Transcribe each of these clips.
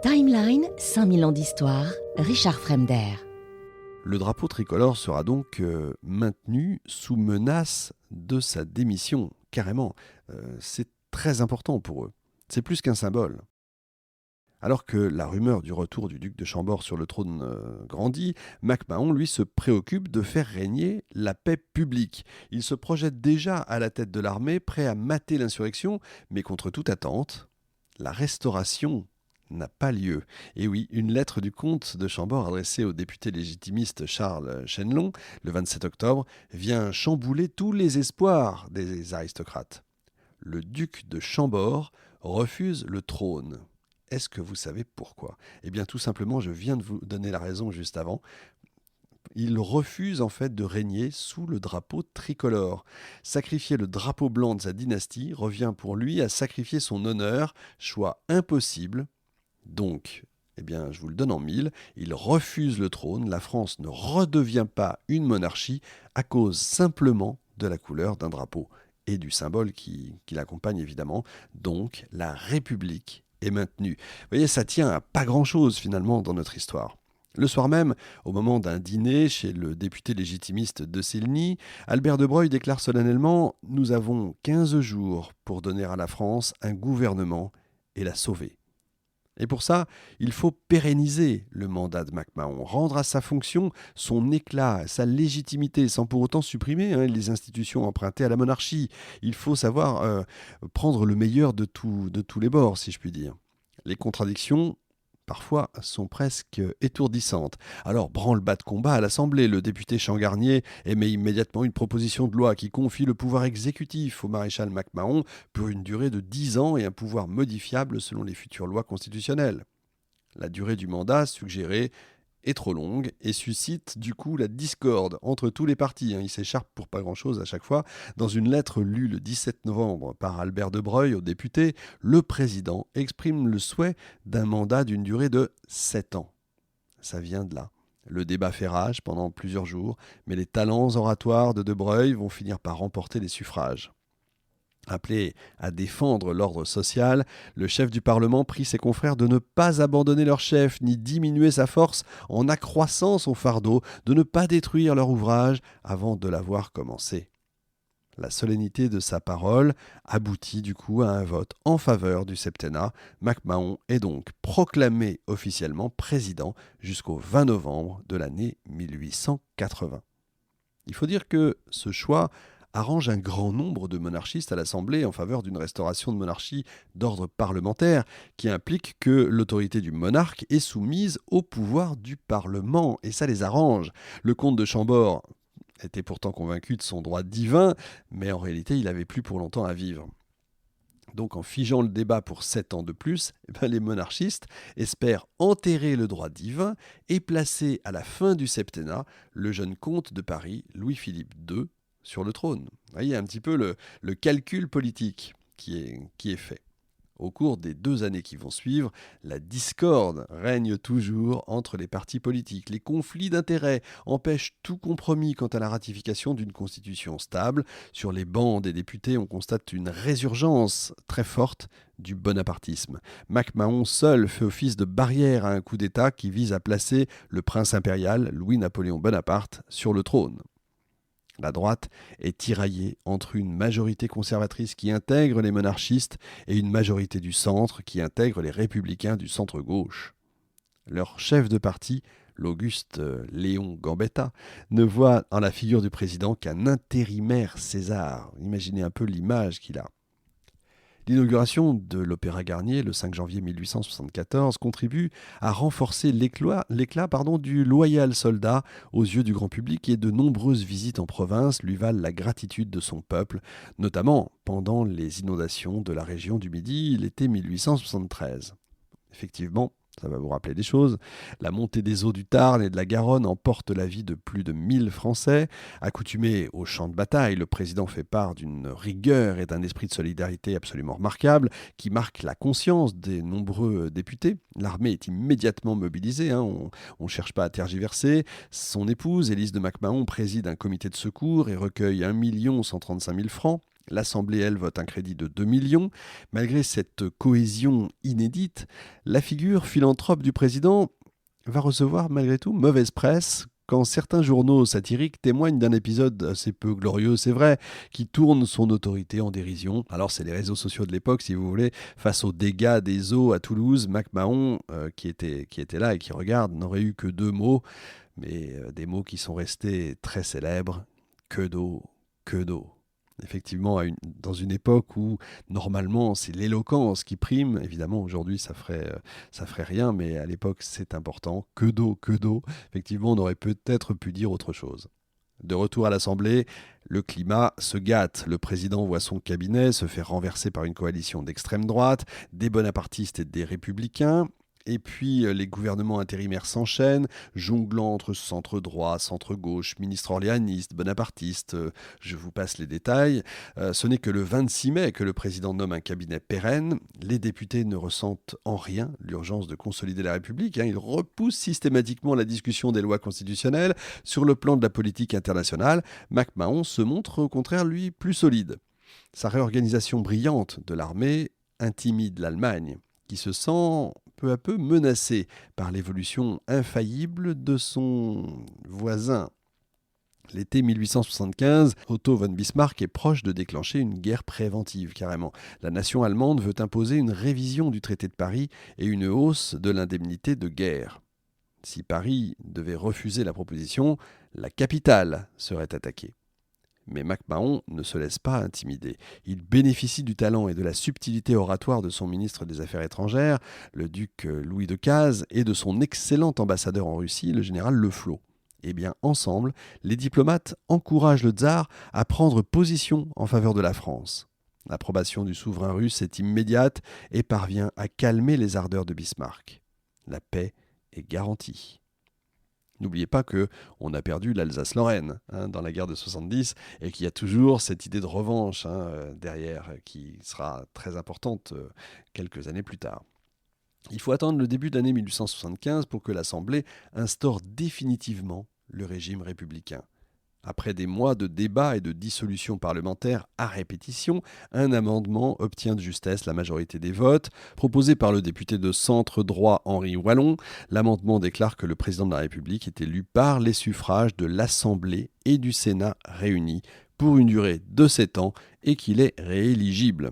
Timeline, 5000 ans d'histoire, Richard Fremder. Le drapeau tricolore sera donc maintenu sous menace de sa démission, carrément. C'est très important pour eux. C'est plus qu'un symbole. Alors que la rumeur du retour du duc de Chambord sur le trône grandit, MacMahon, lui, se préoccupe de faire régner la paix publique. Il se projette déjà à la tête de l'armée, prêt à mater l'insurrection, mais contre toute attente, la restauration n'a pas lieu. Et oui, une lettre du comte de Chambord adressée au député légitimiste Charles Chênelon, le 27 octobre, vient chambouler tous les espoirs des aristocrates. Le duc de Chambord refuse le trône. Est-ce que vous savez pourquoi ? Eh bien, tout simplement, je viens de vous donner la raison juste avant. Il refuse en fait de régner sous le drapeau tricolore. Sacrifier le drapeau blanc de sa dynastie revient pour lui à sacrifier son honneur, choix impossible. Donc, eh bien, je vous le donne en mille, il refuse le trône, la France ne redevient pas une monarchie à cause simplement de la couleur d'un drapeau et du symbole qui l'accompagne évidemment. Donc, la République est maintenue. Vous voyez, ça tient à pas grand-chose finalement dans notre histoire. Le soir même, au moment d'un dîner chez le député légitimiste de Silny, Albert de Broglie déclare solennellement « Nous avons 15 jours pour donner à la France un gouvernement et la sauver ». Et pour ça, il faut pérenniser le mandat de MacMahon, rendre à sa fonction son éclat, sa légitimité, sans pour autant supprimer les institutions empruntées à la monarchie. Il faut savoir prendre le meilleur de tous les bords, si je puis dire. Les contradictions, parfois, sont presque étourdissantes. Alors, branle-bas de combat à l'Assemblée, le député Changarnier émet immédiatement une proposition de loi qui confie le pouvoir exécutif au maréchal MacMahon pour une durée de 10 ans et un pouvoir modifiable selon les futures lois constitutionnelles. La durée du mandat suggérée est trop longue et suscite du coup la discorde entre tous les partis. Ils s'écharpent pour pas grand-chose à chaque fois. Dans une lettre lue le 17 novembre par Albert de Broglie aux députés, le président exprime le souhait d'un mandat d'une durée de 7 ans. Ça vient de là. Le débat fait rage pendant plusieurs jours, mais les talents oratoires de Broglie vont finir par remporter les suffrages. Appelé à défendre l'ordre social, le chef du Parlement prie ses confrères de ne pas abandonner leur chef, ni diminuer sa force en accroissant son fardeau, de ne pas détruire leur ouvrage avant de l'avoir commencé. La solennité de sa parole aboutit du coup à un vote en faveur du septennat. MacMahon est donc proclamé officiellement président jusqu'au 20 novembre de l'année 1880. Il faut dire que ce choix arrange un grand nombre de monarchistes à l'Assemblée en faveur d'une restauration de monarchie d'ordre parlementaire qui implique que l'autorité du monarque est soumise au pouvoir du Parlement, et ça les arrange. Le comte de Chambord était pourtant convaincu de son droit divin, mais en réalité il n'avait plus pour longtemps à vivre. Donc en figeant le débat pour 7 ans de plus, les monarchistes espèrent enterrer le droit divin et placer à la fin du septennat le jeune comte de Paris, Louis-Philippe II, sur le trône. Vous voyez un petit peu le calcul politique qui est fait. Au cours des 2 années qui vont suivre, la discorde règne toujours entre les partis politiques. Les conflits d'intérêts empêchent tout compromis quant à la ratification d'une constitution stable. Sur les bancs des députés, on constate une résurgence très forte du bonapartisme. MacMahon seul fait office de barrière à un coup d'État qui vise à placer le prince impérial, Louis-Napoléon Bonaparte, sur le trône. La droite est tiraillée entre une majorité conservatrice qui intègre les monarchistes et une majorité du centre qui intègre les républicains du centre-gauche. Leur chef de parti, l'Auguste Léon Gambetta, ne voit en la figure du président qu'un intérimaire César. Imaginez un peu l'image qu'il a. L'inauguration de l'Opéra Garnier, le 5 janvier 1874, contribue à renforcer l'éclat du loyal soldat aux yeux du grand public, et de nombreuses visites en province lui valent la gratitude de son peuple, notamment pendant les inondations de la région du Midi l'été 1873. Effectivement, ça va vous rappeler des choses. La montée des eaux du Tarn et de la Garonne emporte la vie de plus de 1000 Français. Accoutumé au champ de bataille, le président fait part d'une rigueur et d'un esprit de solidarité absolument remarquable qui marque la conscience des nombreux députés. L'armée est immédiatement mobilisée, on ne cherche pas à tergiverser. Son épouse, Élise de MacMahon, préside un comité de secours et recueille 1 135 000 francs. L'Assemblée, elle, vote un crédit de 2 millions. Malgré cette cohésion inédite, la figure philanthrope du président va recevoir malgré tout mauvaise presse quand certains journaux satiriques témoignent d'un épisode assez peu glorieux, c'est vrai, qui tourne son autorité en dérision. Alors c'est les réseaux sociaux de l'époque, si vous voulez, face aux dégâts des eaux à Toulouse, MacMahon, qui était là et qui regarde, n'aurait eu que 2 mots, mais des mots qui sont restés très célèbres. Que d'eau, que d'eau. Effectivement, dans une époque où normalement c'est l'éloquence qui prime, évidemment aujourd'hui ça ferait rien, mais à l'époque c'est important, que d'eau, que d'eau. Effectivement, on aurait peut-être pu dire autre chose. De retour à l'Assemblée, le climat se gâte. Le président voit son cabinet se faire renverser par une coalition d'extrême droite, des bonapartistes et des républicains. Et puis les gouvernements intérimaires s'enchaînent, jonglant entre centre-droit, centre-gauche, ministres orléanistes, bonapartistes, je vous passe les détails. Ce n'est que le 26 mai que le président nomme un cabinet pérenne. Les députés ne ressentent en rien l'urgence de consolider la République. Ils repoussent systématiquement la discussion des lois constitutionnelles. Sur le plan de la politique internationale, MacMahon se montre au contraire, lui, plus solide. Sa réorganisation brillante de l'armée intimide l'Allemagne, qui se sent peu à peu menacé par l'évolution infaillible de son voisin. L'été 1875, Otto von Bismarck est proche de déclencher une guerre préventive, carrément. La nation allemande veut imposer une révision du traité de Paris et une hausse de l'indemnité de guerre. Si Paris devait refuser la proposition, la capitale serait attaquée. Mais MacMahon ne se laisse pas intimider. Il bénéficie du talent et de la subtilité oratoire de son ministre des Affaires étrangères, le duc Louis de Cazes, et de son excellent ambassadeur en Russie, le général Le Flot. Eh bien, ensemble, les diplomates encouragent le tsar à prendre position en faveur de la France. L'approbation du souverain russe est immédiate et parvient à calmer les ardeurs de Bismarck. La paix est garantie. N'oubliez pas qu'on a perdu l'Alsace-Lorraine dans la guerre de 70 et qu'il y a toujours cette idée de revanche derrière qui sera très importante quelques années plus tard. Il faut attendre le début de l'année 1875 pour que l'Assemblée instaure définitivement le régime républicain. Après des mois de débats et de dissolution parlementaire à répétition, un amendement obtient de justesse la majorité des votes. Proposé par le député de centre droit Henri Wallon, l'amendement déclare que le président de la République est élu par les suffrages de l'Assemblée et du Sénat réunis pour une durée de 7 ans et qu'il est rééligible.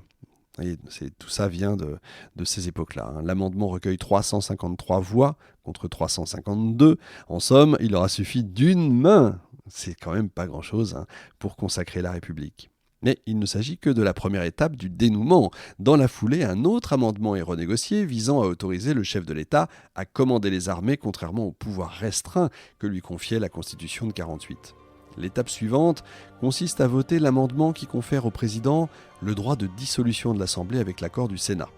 Et tout ça vient de ces époques-là. L'amendement recueille 353 voix contre 352. En somme, il aura suffi d'une main. C'est quand même pas grand-chose pour consacrer la République. Mais il ne s'agit que de la première étape du dénouement. Dans la foulée, un autre amendement est renégocié visant à autoriser le chef de l'État à commander les armées contrairement au pouvoir restreint que lui confiait la Constitution de 1948. L'étape suivante consiste à voter l'amendement qui confère au président le droit de dissolution de l'Assemblée avec l'accord du Sénat.